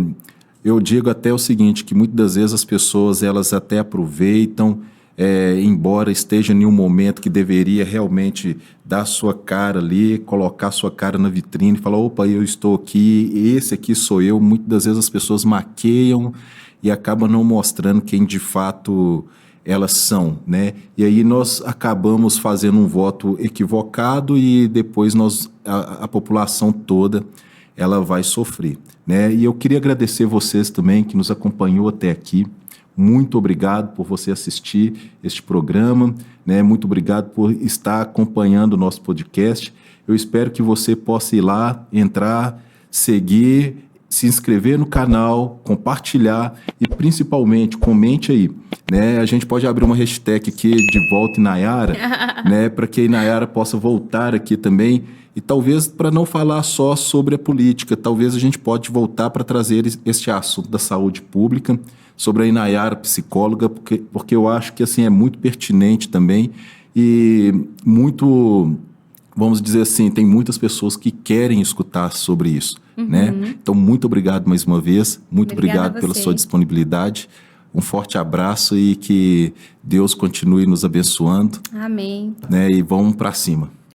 eu digo até o seguinte, que muitas das vezes as pessoas elas até aproveitam, embora esteja em um momento que deveria realmente dar sua cara ali, colocar sua cara na vitrine, falar, opa, eu estou aqui, esse aqui sou eu. Muitas das vezes as pessoas maqueiam e acabam não mostrando quem de fato elas são, né? E aí nós acabamos fazendo um voto equivocado e depois a população toda ela vai sofrer, né? E eu queria agradecer vocês também que nos acompanhou até aqui. Muito obrigado por você assistir este programa, né? Muito obrigado por estar acompanhando o nosso podcast. Eu espero que você possa ir lá, entrar, seguir, se inscrever no canal, compartilhar e principalmente comente aí, né? A gente pode abrir uma hashtag aqui de volta em Nayara, né? Para que a Nayara possa voltar aqui também e talvez para não falar só sobre a política, talvez a gente pode voltar para trazer este assunto da saúde pública, sobre a Nayara psicóloga, porque eu acho que assim é muito pertinente também e muito, vamos dizer assim, tem muitas pessoas que querem escutar sobre isso, né? Então, muito obrigado mais uma vez, muito obrigado pela sua disponibilidade, um forte abraço e que Deus continue nos abençoando. Amém. Né? E vamos para cima.